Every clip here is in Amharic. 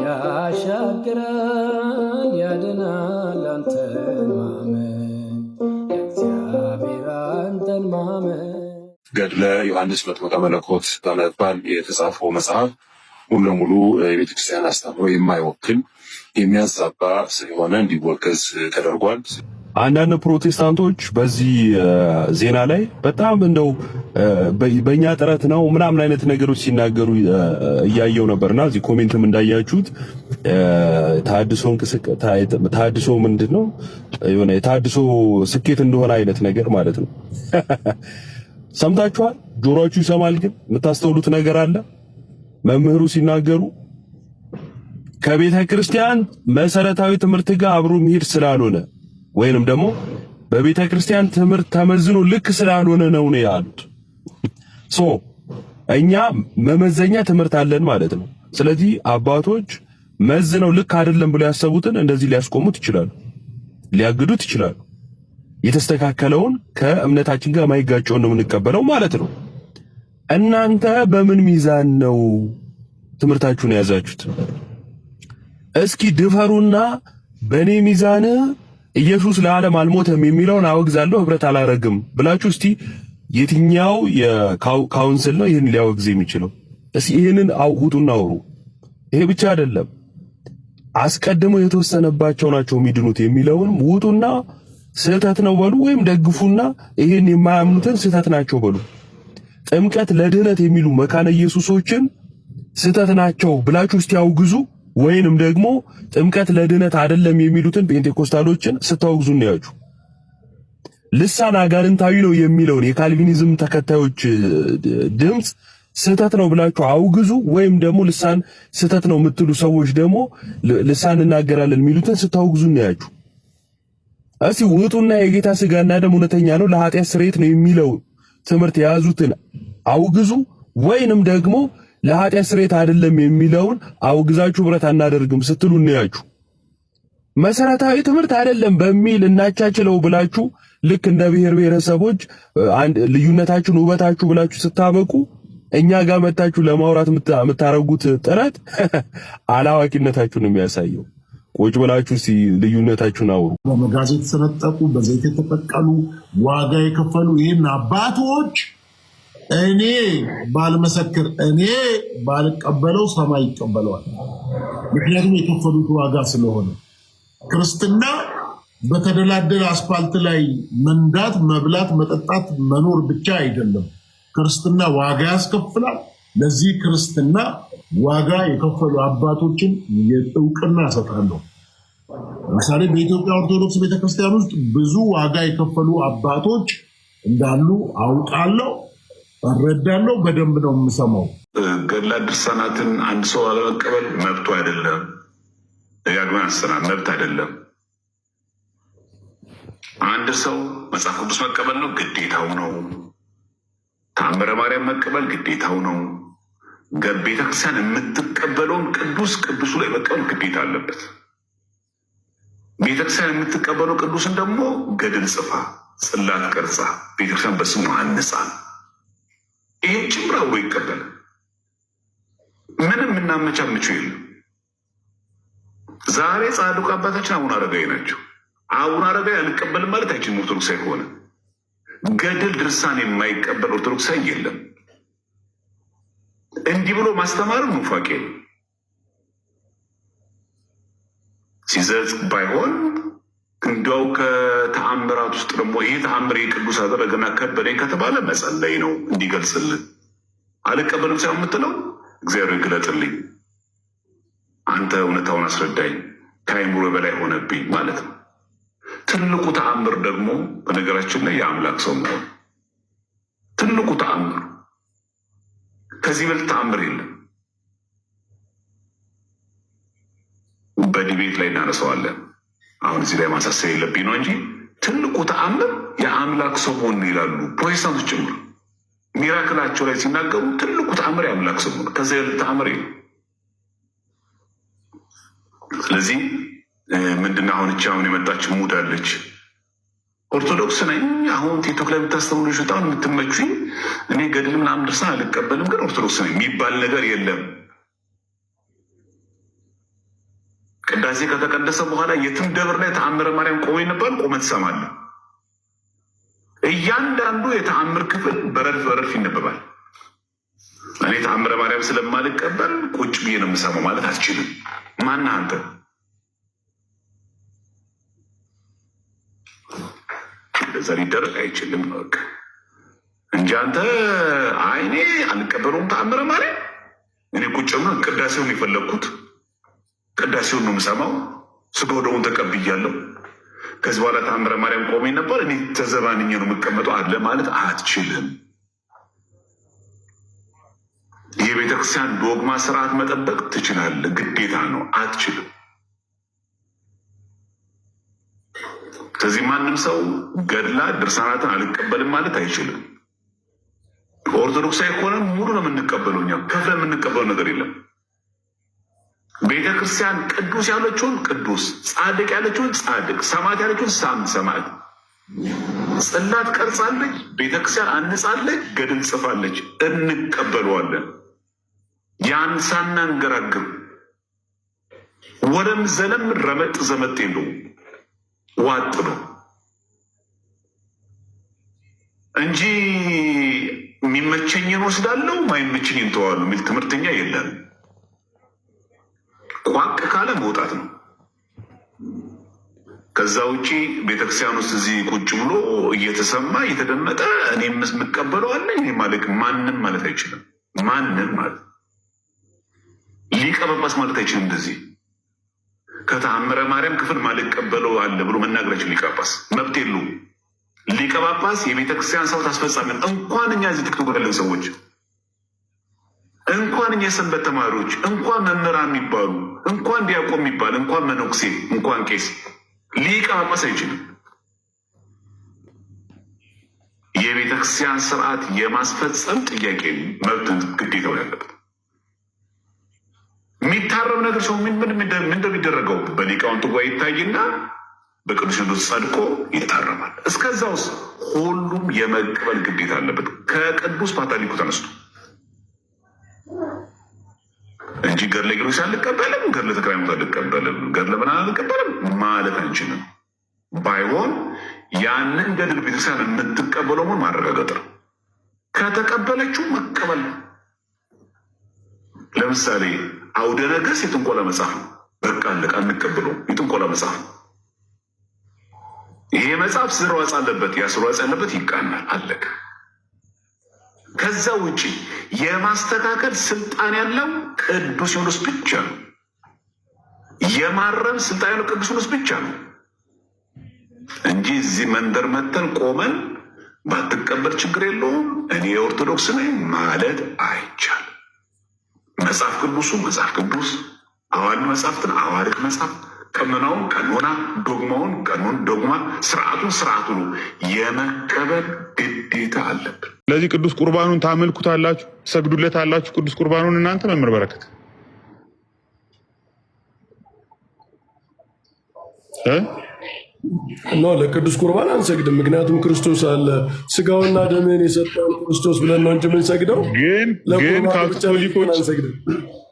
ያሻግራል ያድናል አንተን ማመን እግዚአብሔር አንተን ማመን። ገድለ ዮሐንስ መጥምቀ መለኮት በመባል የተጻፈው መጽሐፍ ሙሉ ለሙሉ የቤተክርስቲያን አስተምህሮ የማይወክል የሚያዛባ ስለሆነ እንዲወገዝ ተደርጓል። አንዳንድ ፕሮቴስታንቶች በዚህ ዜና ላይ በጣም እንደው በእኛ ጥረት ነው ምናምን አይነት ነገሮች ሲናገሩ እያየው ነበርና እዚህ ኮሜንትም እንዳያችሁት ታድሶ ምንድነው የሆነ የታድሶ ስኬት እንደሆነ አይነት ነገር ማለት ነው። ሰምታችኋል? ጆሮአችሁ ይሰማል፣ ግን የምታስተውሉት ነገር አለ። መምህሩ ሲናገሩ ከቤተ ክርስቲያን መሰረታዊ ትምህርት ጋር አብሮ መሄድ ስላልሆነ ወይንም ደግሞ በቤተ ክርስቲያን ትምህርት ተመዝኖ ልክ ስላልሆነ ነው ያሉት። እኛ መመዘኛ ትምህርት አለን ማለት ነው። ስለዚህ አባቶች መዝነው ልክ አይደለም ብለው ያሰቡትን እንደዚህ ሊያስቆሙት ይችላሉ፣ ሊያግዱት ይችላሉ። የተስተካከለውን ከእምነታችን ጋር ማይጋጨውን ነው የምንቀበለው ማለት ነው። እናንተ በምን ሚዛን ነው ትምህርታችሁን የያዛችሁት? እስኪ ድፈሩና በኔ ሚዛን ኢየሱስ ለዓለም አልሞተም የሚለውን አወግዛለሁ ህብረት አላረግም ብላችሁ እስቲ የትኛው የካውንስል ነው ይህን ሊያወግዝ የሚችለው? እስቲ ይህንን አውጡና አውሩ። ይሄ ብቻ አይደለም፣ አስቀድሞ የተወሰነባቸው ናቸው የሚድኑት የሚለውን ውጡና ስህተት ነው በሉ፣ ወይም ደግፉና ይሄን የማያምኑትን ስህተት ናቸው በሉ። ጥምቀት ለድህነት የሚሉ መካነ ኢየሱሶችን ስህተት ናቸው ብላችሁ እስቲ አውግዙ። ወይንም ደግሞ ጥምቀት ለድህነት አይደለም የሚሉትን ፔንቴኮስታሎችን ስታወግዙ እናያችሁ። ልሳን አጋንንታዊ ነው የሚለውን የካልቪኒዝም ተከታዮች ድምጽ ስህተት ነው ብላችሁ አውግዙ። ወይም ደግሞ ልሳን ስህተት ነው የምትሉ ሰዎች ደግሞ ልሳን እናገራለን የሚሉትን ስታወግዙ እናያችሁ። እስቲ ውጡና የጌታ ስጋና ደም እውነተኛ ነው ለኃጢአት ስርየት ነው የሚለው ትምህርት የያዙትን አውግዙ። ወይንም ደግሞ ለኃጢአት ስርየት አይደለም የሚለውን አውግዛችሁ ህብረት አናደርግም ስትሉ እናያችሁ። መሰረታዊ ትምህርት አይደለም በሚል እናቻችለው ብላችሁ ልክ እንደ ብሔር ብሔረሰቦች ልዩነታችሁን ውበታችሁ ብላችሁ ስታበቁ እኛ ጋር መጣችሁ ለማውራት የምታረጉት ጥረት አላዋቂነታችሁን የሚያሳየው። ቁጭ ብላችሁ እስቲ ልዩነታችሁን አውሩ። በመጋዝ የተሰነጠቁ በዘይት የተጠቀሉ ዋጋ የከፈሉ ይህን አባቶች እኔ ባልመሰክር እኔ ባልቀበለው ሰማይ ይቀበለዋል። ምክንያቱም የከፈሉት ዋጋ ስለሆነ። ክርስትና በተደላደለ አስፋልት ላይ መንዳት፣ መብላት፣ መጠጣት፣ መኖር ብቻ አይደለም። ክርስትና ዋጋ ያስከፍላል። ለዚህ ክርስትና ዋጋ የከፈሉ አባቶችን እውቅና እሰጣለሁ። ለምሳሌ በኢትዮጵያ ኦርቶዶክስ ቤተክርስቲያን ውስጥ ብዙ ዋጋ የከፈሉ አባቶች እንዳሉ አውቃለሁ፣ እረዳለሁ። በደንብ ነው የምሰማው። ገድላት ድርሳናትን አንድ ሰው አለመቀበል መብቱ አይደለም። ደጋግማ ያሰናል፣ መብት አይደለም። አንድ ሰው መጽሐፍ ቅዱስ መቀበል ነው ግዴታው ነው። ተአምረ ማርያም መቀበል ግዴታው ነው። ቤተክርስቲያን የምትቀበለውን ቅዱሱ ላይ መቀበል ግዴታ አለበት። ቤተክርስቲያን የምትቀበለው ቅዱስን ደግሞ ገድል ጽፋ ጽላት ቀርጻ ቤተክርስቲያን በስሙ አንጻ ይሄን ጭምር አብሮ ይቀበል። ምንም እናመቻምችው የለም። ዛሬ ጻድቁ አባታችን አቡነ አረጋዊ ናቸው። አቡነ አረጋዊ አልቀበልም ማለት አይችልም። ኦርቶዶክሳዊ ከሆነ ገድል ድርሳን የማይቀበል ኦርቶዶክሳዊ የለም። እንዲህ ብሎ ማስተማርም ኑፋቄ ነው። ሲዘዝ ባይሆን እንዲያው ከተአምራት ውስጥ ደግሞ ይሄ ተአምር የቅዱስ አደረገና ከበደኝ ከተባለ መጸለይ ነው እንዲገልጽልን። አልቀበልም ሳይሆን የምትለው እግዚአብሔር ግለጥልኝ፣ አንተ እውነታውን አስረዳኝ፣ ከአይምሮ በላይ ሆነብኝ ማለት ነው። ትልቁ ተአምር ደግሞ በነገራችን ላይ የአምላክ ሰው መሆን ትልቁ ተአምር። ከዚህ በልጥ ተአምር የለም። በዲቤት ላይ እናነሳዋለን። አሁን እዚህ ላይ ማሳሰብ የለብኝ ነው እንጂ ትልቁ ተአምር የአምላክ ሰው ሆን ይላሉ ፕሮቴስታንቶች ጭምር። ሚራክላቸው ላይ ሲናገሩ ትልቁ ተአምር የአምላክ ሰው ሆን፣ ከዚያ በልጥ ተአምር የለም። ስለዚህ ምንድነው አሁን እቺ አሁን የመጣች ሙድ አለች። ኦርቶዶክስ ነኝ አሁን ቲክቶክ ላይ የምታስተምሩ ልጅ በጣም የምትመቹኝ፣ እኔ ገድል ምናምን ድርሳን አልቀበልም ግን ኦርቶዶክስ ነኝ የሚባል ነገር የለም። ቅዳሴ ከተቀደሰ በኋላ የትም ደብር ላይ ተአምረ ማርያም ቆሞ ይነባል። ቆመ ትሰማለህ። እያንዳንዱ የተአምር ክፍል በረድፍ በረድፍ ይነበባል። እኔ ተአምረ ማርያም ስለማልቀበል ቁጭ ብዬ ነው የምሰማው ማለት አትችልም። ማነህ አንተ? እንደዛ ሊደረግ አይችልም በቃ እንጂ አንተ አይኔ አልቀበለውም ተአምረ ማርያም። እኔ ቁጭ ብሎ ቅዳሴውን የፈለግኩት ቅዳሴውን ነው የምሰማው። ስጋው ደሙን ተቀብያለሁ። ከዚህ በኋላ ተአምረ ማርያም ቆሜ ነበር እኔ ተዘባንኜ ነው የምቀመጠው አለ ማለት አትችልም። የቤተክርስቲያን ዶግማ ስርዓት መጠበቅ ትችላለህ፣ ግዴታ ነው። አትችልም። ስለዚህ ማንም ሰው ገድላ ድርሳናትን አልቀበልም ማለት አይችልም። ኦርቶዶክሳዊ ከሆነ ሙሉ ነው የምንቀበለው። እኛ ከፍለ የምንቀበለው ነገር የለም። ቤተክርስቲያን ቅዱስ ያለችውን ቅዱስ፣ ጻድቅ ያለችውን ጻድቅ፣ ሰማዕት ያለችውን ሰማዕት፣ ጽላት ቀርጻለች፣ ቤተክርስቲያን አንጻለች፣ ገድል ጽፋለች፣ እንቀበለዋለን። ያን ሳናንገራግር ወደም ዘለም ረመጥ ዘመጥ የለው ዋጥ ነው እንጂ የሚመቸኝን ወስዳለሁ ማይመቸኝን ተዋለሁ የሚል ትምህርተኛ የለም። ቋቅ ካለ መውጣት ነው። ከዛ ውጪ ቤተክርስቲያን ውስጥ እዚህ ቁጭ ብሎ እየተሰማ እየተደመጠ እኔ የምቀበለዋለሁ እኔ ማለት ማንም ማለት አይችልም። ማንም ማለት ሊቀ ጳጳስ ማለት አይችልም። እንደዚህ ከተአምረ ማርያም ክፍል ማልቀበለው አለ ብሎ መናገራችን ሊቀ ጳጳስ መብት የለውም። ሊቀ ጳጳስ የቤተክርስቲያን ሰው ታስፈጻሚ እንኳን እኛ እዚህ ቲክቶክ ያለን ሰዎች እንኳን እኛ የሰንበት ተማሪዎች እንኳን መምህራን የሚባሉ እንኳን ዲያቆን የሚባል እንኳን መነኩሴ እንኳን ቄስ ሊቀ ጳጳስ አይችልም። የቤተክርስቲያን ስርዓት የማስፈጸም ጥያቄ መብት ግዴታው ያለበት የሚታረም ነገር ሰው ምን እንደሚደረገው በሊቃውንት ጉባኤ ይታይና በቅዱስ ሲኖዶስ ጸድቆ ይታረማል። እስከዛውስ ሁሉም የመቀበል ግዴታ አለበት ከቅዱስ ፓትርያርኩ ተነስቶ እንጂ ገድለ ጊዮርጊስ አልቀበልም፣ ገድለ ተክለ ሃይማኖት አልቀበልም፣ ገድለ ምናምን አልቀበልም ማለት አንችልም። ባይሆን ያንን ገድል ቤተክርስቲያን የምትቀበለው መሆን ማረጋገጥ ነው። ከተቀበለችው መቀበል ነው። ለምሳሌ አውደ ነገሥት የጥንቆላ መጽሐፍ ነው። በቃ አለቃ እንቀበለው። የጥንቆላ መጽሐፍ ነው። ይሄ መጽሐፍ ስርዋጽ አለበት፣ ያ ስርዋጽ ያለበት ይቃናል። አለቀ። ከዛ ውጪ የማስተካከል ስልጣን ያለው ቅዱስ ሲኖዶስ ብቻ ነው። የማረም ስልጣን ያለው ቅዱስ ሲኖዶስ ብቻ ነው እንጂ እዚህ መንደር መተን ቆመን ባትቀበል ችግር የለውም እኔ ኦርቶዶክስ ነኝ ማለት አይቻልም። መጽሐፍ ቅዱሱ መጽሐፍ ቅዱስ፣ አዋልድ መጽሐፍትን አዋልድ መጽሐፍ፣ ቀኖናውን ቀኖና፣ ዶግማውን ቀኖን ዶግማ፣ ስርዓቱን ስርዓቱ ነው የመቀበል ግዴታ አለብን። ስለዚህ ቅዱስ ቁርባኑን ታመልኩታላችሁ፣ ሰግዱለታላችሁ። ቅዱስ ቁርባኑን እናንተ መምህር በረከት ለቅዱስ ቁርባን አንሰግድም። ምክንያቱም ክርስቶስ አለ። ስጋውና ደምን የሰጠውን ክርስቶስ ብለን ነው እንጂ የምንሰግደው። ግን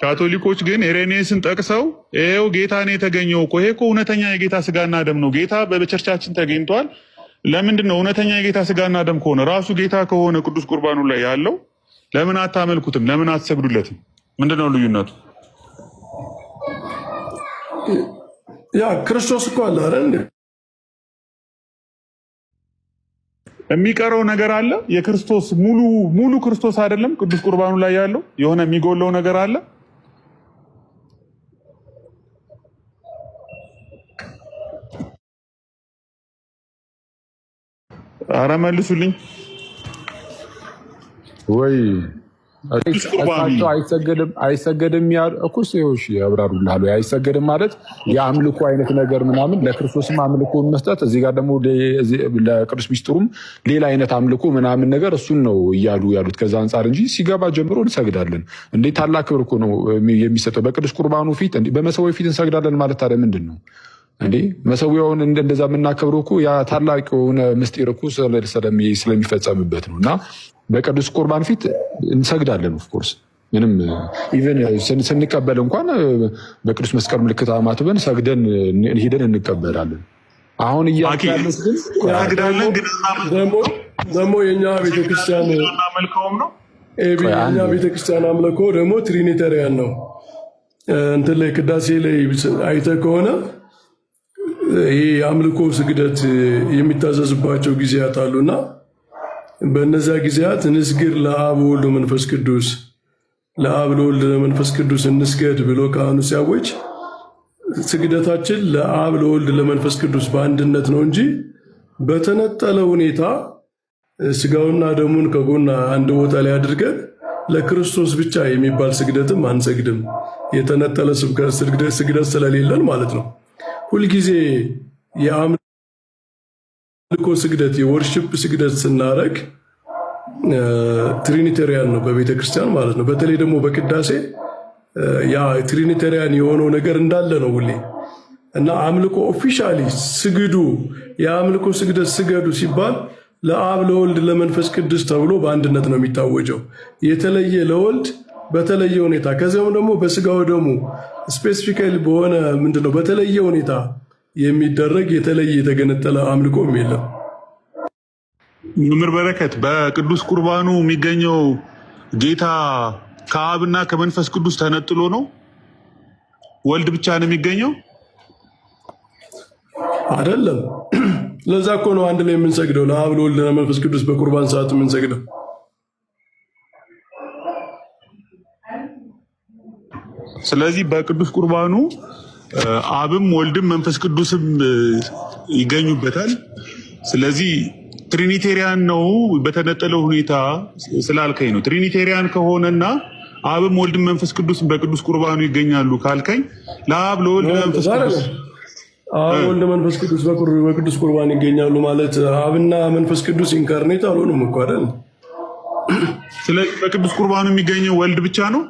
ካቶሊኮች ግን ኢሬኔስን ጠቅሰው ይኸው ጌታ ነው የተገኘው እኮ፣ ይሄ እኮ እውነተኛ የጌታ ስጋና ደም ነው፣ ጌታ በቸርቻችን ተገኝቷል። ለምንድን ነው እውነተኛ የጌታ ስጋና ደም ከሆነ ራሱ ጌታ ከሆነ ቅዱስ ቁርባኑ ላይ ያለው ለምን አታመልኩትም? ለምን አትሰግዱለትም? ምንድነው ልዩነቱ? ያ ክርስቶስ እኮ አለ አይደል? የሚቀረው ነገር አለ። የክርስቶስ ሙሉ ክርስቶስ አይደለም ቅዱስ ቁርባኑ ላይ ያለው፣ የሆነ የሚጎለው ነገር አለ። አረ መልሱልኝ ወይ አይሰገድም እኮ ሰዎች ያብራሩልሃል። አይሰገድም ማለት የአምልኮ አይነት ነገር ምናምን ለክርስቶስም አምልኮን መስጠት፣ እዚህ ጋር ደግሞ ለቅዱስ ሚስጥሩም ሌላ አይነት አምልኮ ምናምን ነገር እሱን ነው እያሉ ያሉት ከዛ አንጻር እንጂ ሲገባ ጀምሮ እንሰግዳለን እንዴ! ታላቅ ክብር እኮ ነው የሚሰጠው በቅዱስ ቁርባኑ ፊት። በመሰዊያው ፊት እንሰግዳለን ማለት ታዲያ ምንድን ነው እንዴ? መሰዊያውን እንደዛ የምናከብረው እኮ ያ ታላቅ የሆነ ምስጢር እኮ ስለሚፈጸምበት ነው። እና በቅዱስ ቁርባን ፊት እንሰግዳለን ኦፍኮርስ። ምንም ኢቨን ስንቀበል እንኳን በቅዱስ መስቀል ምልክት አማትበን ሰግደን ሄደን እንቀበላለን። አሁን እያሉት ደግሞ የኛ ቤተክርስቲያን የኛ ቤተክርስቲያን አምልኮ ደግሞ ትሪኒተሪያን ነው። እንትን ላይ ቅዳሴ ላይ አይተህ ከሆነ ይህ አምልኮ ስግደት የሚታዘዝባቸው ጊዜያት አሉና በእነዚያ ጊዜያት እንስግድ ለአብ ወወልድ ወመንፈስ ቅዱስ ለአብ ለወልድ ለመንፈስ ቅዱስ እንስገድ ብሎ ካህኑ ሲያወጅ ስግደታችን ለአብ ለወልድ ለመንፈስ ቅዱስ በአንድነት ነው እንጂ በተነጠለ ሁኔታ ስጋውና ደሙን ከጎና አንድ ቦታ ላይ አድርገን ለክርስቶስ ብቻ የሚባል ስግደትም አንሰግድም። የተነጠለ ስግደት ስለሌለን ማለት ነው። ሁልጊዜ የአምልኮ ስግደት የወርሽፕ ስግደት ስናደርግ ትሪኒቴሪያን ነው በቤተ ክርስቲያን ማለት ነው። በተለይ ደግሞ በቅዳሴ ያ ትሪኒቴሪያን የሆነው ነገር እንዳለ ነው ሁሌ እና አምልኮ ኦፊሻሊ ስግዱ የአምልኮ ስግደት ስገዱ ሲባል ለአብ ለወልድ ለመንፈስ ቅዱስ ተብሎ በአንድነት ነው የሚታወጀው። የተለየ ለወልድ በተለየ ሁኔታ ከዚያም ደግሞ በስጋው ደግሞ ስፔሲፊካሊ በሆነ ምንድነው በተለየ ሁኔታ የሚደረግ የተለየ የተገነጠለ አምልኮም የለም። መምህር በረከት በቅዱስ ቁርባኑ የሚገኘው ጌታ ከአብና ከመንፈስ ቅዱስ ተነጥሎ ነው? ወልድ ብቻ ነው የሚገኘው? አይደለም። ለዛ እኮ ነው አንድ ላይ የምንሰግደው ለአብ ለወልድ ለመንፈስ ቅዱስ በቁርባን ሰዓት የምንሰግደው። ስለዚህ በቅዱስ ቁርባኑ አብም ወልድም መንፈስ ቅዱስም ይገኙበታል። ስለዚህ ትሪኒቴሪያን ነው በተነጠለው ሁኔታ ስላልከኝ ነው። ትሪኒቴሪያን ከሆነና አብም ወልድም መንፈስ ቅዱስም በቅዱስ ቁርባኑ ይገኛሉ ካልከኝ ለአብ ለወልድ ለመንፈስ ቅዱስ አብ ወልድ መንፈስ ቅዱስ በቅዱስ ቁርባን ይገኛሉ ማለት አብና መንፈስ ቅዱስ ኢንካርኔት አልሆኑም እኮ አይደል? ስለዚህ በቅዱስ ቁርባኑ የሚገኘው ወልድ ብቻ ነው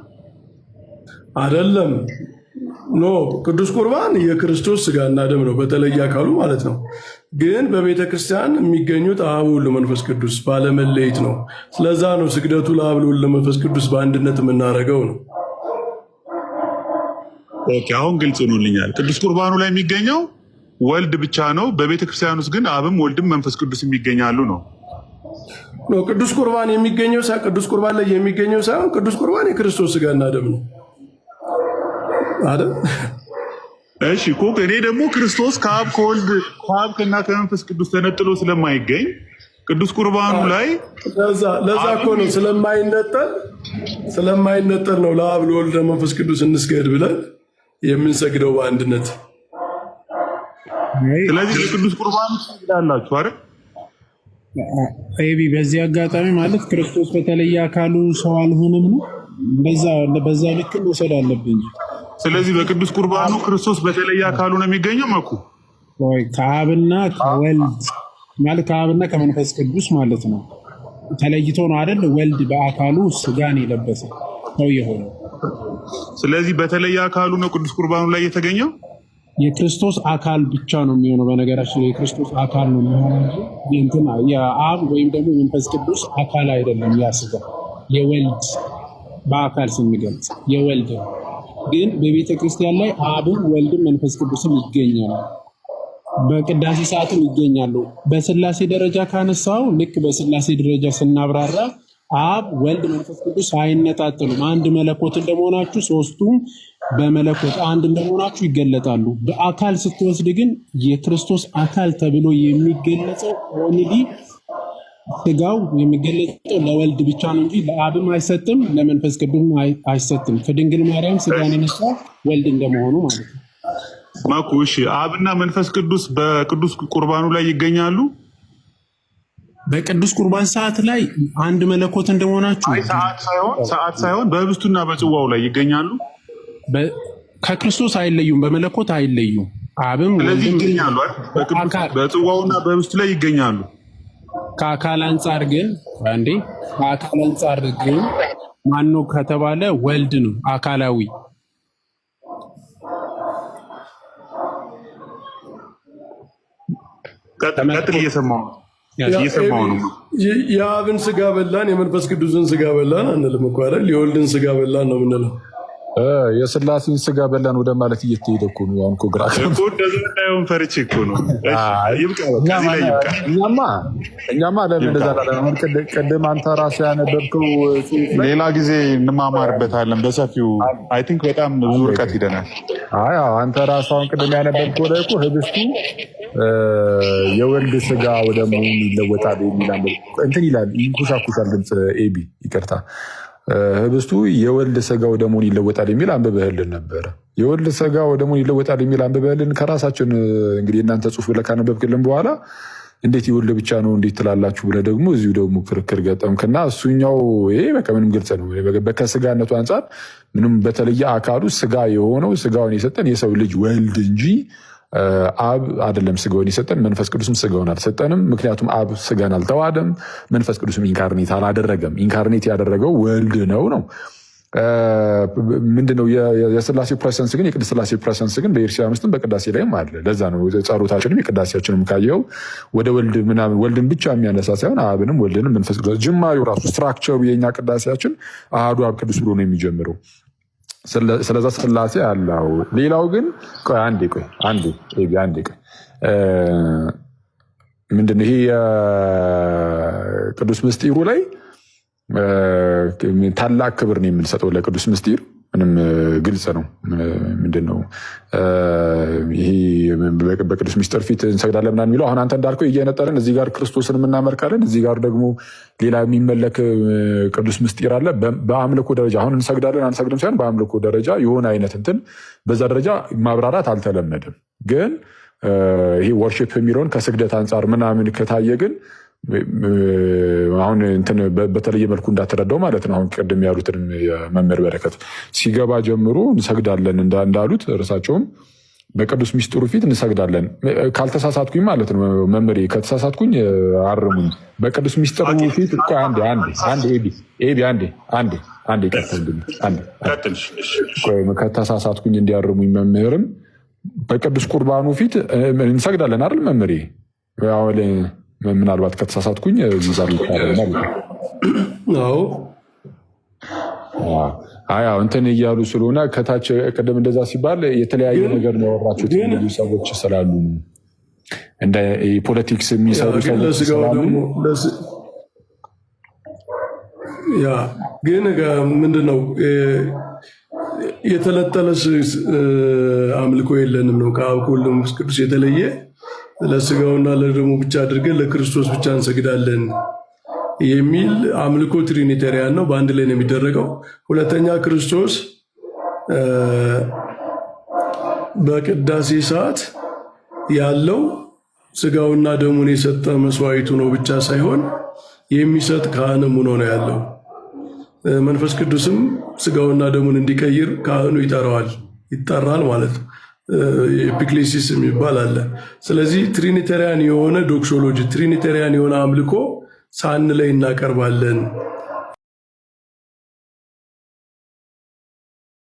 አይደለም? ኖ ቅዱስ ቁርባን የክርስቶስ ስጋና ደም ነው በተለየ አካሉ ማለት ነው። ግን በቤተ ክርስቲያን የሚገኙት አብ ወልድ መንፈስ ቅዱስ ባለመለየት ነው። ስለዛ ነው ስግደቱ ለአብ ለወልድ ለመንፈስ ቅዱስ በአንድነት የምናደርገው ነው። ኦኬ፣ አሁን ግልጽ ሆኖልኛል። ቅዱስ ቁርባኑ ላይ የሚገኘው ወልድ ብቻ ነው። በቤተ ክርስቲያን ውስጥ ግን አብም ወልድም መንፈስ ቅዱስ የሚገኛሉ ነው። ቅዱስ ቁርባን የሚገኘው ቅዱስ ቁርባን ላይ የሚገኘው ሳይሆን ቅዱስ ቁርባን የክርስቶስ ስጋና ደም ነው አይደል? እሺ እኮ እኔ ደግሞ ክርስቶስ ከአብ ከወልድ ከአብ ከና ከመንፈስ ቅዱስ ተነጥሎ ስለማይገኝ ቅዱስ ቁርባኑ ላይ ለዛ እኮ ነው ስለማይነጠል ነው ለአብ ለወልድ ለመንፈስ ቅዱስ እንስገድ ብለን የምንሰግደው በአንድነት። ስለዚህ ለቅዱስ ቁርባኑ ትሰግዳላችሁ አይደል? ኤቢ በዚህ አጋጣሚ ማለት ክርስቶስ በተለየ አካሉ ሰው አልሆነም ነው። በዛ ልክ መውሰድ አለብን። ስለዚህ በቅዱስ ቁርባኑ ክርስቶስ በተለየ አካሉ ነው የሚገኘው። መኩ ወይ ከአብና ከወልድ ማለት ከአብና ከመንፈስ ቅዱስ ማለት ነው ተለይቶ ነው አይደል? ወልድ በአካሉ ስጋን የለበሰ ሰው የሆነ። ስለዚህ በተለየ አካሉ ነው ቅዱስ ቁርባኑ ላይ የተገኘው። የክርስቶስ አካል ብቻ ነው የሚሆነው። በነገራችን የክርስቶስ አካል ነው የሚሆነው እንጂ የአብ ወይም ደግሞ መንፈስ ቅዱስ አካል አይደለም። ያ ስጋ የወልድ በአካል ስንገልጽ የወልድ ነው። ግን በቤተ ክርስቲያን ላይ አብም ወልድም መንፈስ ቅዱስም ይገኛሉ። በቅዳሴ ሰዓትም ይገኛሉ። በስላሴ ደረጃ ካነሳው ልክ በስላሴ ደረጃ ስናብራራ አብ ወልድ መንፈስ ቅዱስ አይነጣጠሉም። አንድ መለኮት እንደመሆናችሁ ሶስቱም በመለኮት አንድ እንደመሆናችሁ ይገለጣሉ። በአካል ስትወስድ ግን የክርስቶስ አካል ተብሎ የሚገለጸው ኦንሊ ስጋው የሚገለጸው ለወልድ ብቻ ነው እንጂ ለአብም አይሰጥም፣ ለመንፈስ ቅዱስም አይሰጥም። ከድንግል ማርያም ስጋን የነሳ ወልድ እንደመሆኑ ማለት ነው። ማኩ እሺ፣ አብና መንፈስ ቅዱስ በቅዱስ ቁርባኑ ላይ ይገኛሉ። በቅዱስ ቁርባን ሰዓት ላይ አንድ መለኮት እንደመሆናችሁ ሰዓት ሳይሆን በህብስቱና በጽዋው ላይ ይገኛሉ። ከክርስቶስ አይለዩም፣ በመለኮት አይለዩም። አብም ስለዚህ ይገኛሉ በጽዋውና በህብስቱ ላይ ይገኛሉ። ከአካል አንጻር ግን ማነው ከተባለ ወልድ ነው አካላዊ። ቀጥል፣ እየሰማሁ ነው። የአብን ስጋ በላን የመንፈስ ቅዱስን ስጋ በላን አንልም እኮ አይደል? የወልድን ስጋ በላን ነው የምንለው። የስላሴን ስጋ በላን ወደ ማለት እየተሄደ እኮ ነው። አሁን እኮ ግራ እንዳይሆን ፈርቼ እኮ ነው። እኛማ ለምን እንደዛ ላለመሆን ቅድም አንተ ራስህ ያነበብከው ሌላ ጊዜ እንማማርበታለን በሰፊው። አይ ቲንክ በጣም ብዙ ርቀት ሂደናል። አንተ ራስህ አሁን ቅድም ያነበብከው ላይ እኮ ህብስቱ የወልድ ስጋ ወደ መሆን ይለወጣል የሚል እንትን ይላል። ይንኩሻኩሻል ድምፅ ኤቢ ይቅርታ። ህብስቱ የወልድ ስጋ ወደ መሆን ይለወጣል የሚል አንብበህልን ነበረ። የወልድ ስጋ ወደ መሆን ይለወጣል የሚል አንብበህልን ከራሳችን እንግዲህ እናንተ ጽሑፍ ብለህ ካነበብክልን በኋላ እንዴት የወልድ ብቻ ነው እንዴት ትላላችሁ ብለህ ደግሞ እዚሁ ደግሞ ክርክር ገጠምክና እሱኛው ይሄ በቃ ምንም ግልጽ ነው። ከስጋነቱ አንጻር ምንም በተለየ አካሉ ስጋ የሆነው ስጋውን የሰጠን የሰው ልጅ ወልድ እንጂ አብ አይደለም ስጋውን የሰጠን። መንፈስ ቅዱስም ስጋውን አልሰጠንም። ምክንያቱም አብ ስጋን አልተዋደም፣ መንፈስ ቅዱስም ኢንካርኔት አላደረገም። ኢንካርኔት ያደረገው ወልድ ነው። ምንድነው የስላሴ ፕሬሰንስ ግን የቅድስት ስላሴ ፕሬሰንስ ግን በኤርሲያ ውስጥም በቅዳሴ ላይም አለ። ለዛ ነው ጸሎታችንም የቅዳሴያችንም ካየው ወደ ወልድ ምናምን ወልድን ብቻ የሚያነሳ ሳይሆን አብንም ወልድንም መንፈስ ቅዱስ ጅማሬው ራሱ ስትራክቸሩ የኛ ቅዳሴያችን አሐዱ አብ ቅዱስ ብሎ ነው የሚጀምረው። ስለዛ ስላሴ አለው። ሌላው ግን አንዴ ምንድነው ይሄ ቅዱስ ምስጢሩ ላይ ታላቅ ክብር ነው የምንሰጠው ለቅዱስ ምስጢር። ምንም ግልጽ ነው። ምንድነው ይሄ በቅዱስ ምስጢር ፊት እንሰግዳለን ምናምን የሚለው አሁን አንተ እንዳልከው እየነጠልን እዚህ ጋር ክርስቶስን የምናመልካለን፣ እዚህ ጋር ደግሞ ሌላ የሚመለክ ቅዱስ ምስጢር አለ። በአምልኮ ደረጃ አሁን እንሰግዳለን አንሰግድም ሳይሆን በአምልኮ ደረጃ የሆነ አይነት እንትን በዛ ደረጃ ማብራራት አልተለመደም። ግን ይሄ ወርሺፕ የሚለውን ከስግደት አንጻር ምናምን ከታየ ግን አሁን እንትን በተለየ መልኩ እንዳትረዳው ማለት ነው። አሁን ቅድም ያሉትንም የመምህር በረከት ሲገባ ጀምሮ እንሰግዳለን እንዳሉት እርሳቸውም በቅዱስ ምስጢሩ ፊት እንሰግዳለን። ካልተሳሳትኩኝ ማለት ነው መምህሬ፣ ከተሳሳትኩኝ አርሙኝ። በቅዱስ ምስጢሩ ፊት ከተሳሳትኩኝ እንዲያርሙኝ መምህርም በቅዱስ ቁርባኑ ፊት እንሰግዳለን አይደል መምህሬ? ምናልባት ከተሳሳትኩኝ ዛሬ እንትን እያሉ ስለሆነ ከታች ቅድም እንደዛ ሲባል የተለያየ ነገር ነው ያወራችሁት። ብዙ ሰዎች ስላሉ እንደ ፖለቲክስ የሚሰሩ ሰዎች ስላሉ ግን ምንድነው የተለጠለስ አምልኮ የለንም ነው ከአብ ከወልድ ከመንፈስ ቅዱስ የተለየ ለስጋውና ለደሙ ብቻ አድርገን ለክርስቶስ ብቻ እንሰግዳለን የሚል አምልኮ ትሪኒቴሪያን ነው። በአንድ ላይ ነው የሚደረገው። ሁለተኛ ክርስቶስ በቅዳሴ ሰዓት ያለው ስጋውና ደሙን የሰጠ መስዋዕቱ ነው ብቻ ሳይሆን የሚሰጥ ካህንም ሆኖ ነው ያለው። መንፈስ ቅዱስም ስጋውና ደሙን እንዲቀይር ካህኑ ይጠራል ማለት ነው። ኤፒክሌሲስ የሚባል አለ። ስለዚህ ትሪኒቴሪያን የሆነ ዶክሶሎጂ ትሪኒቴሪያን የሆነ አምልኮ ሳን ላይ እናቀርባለን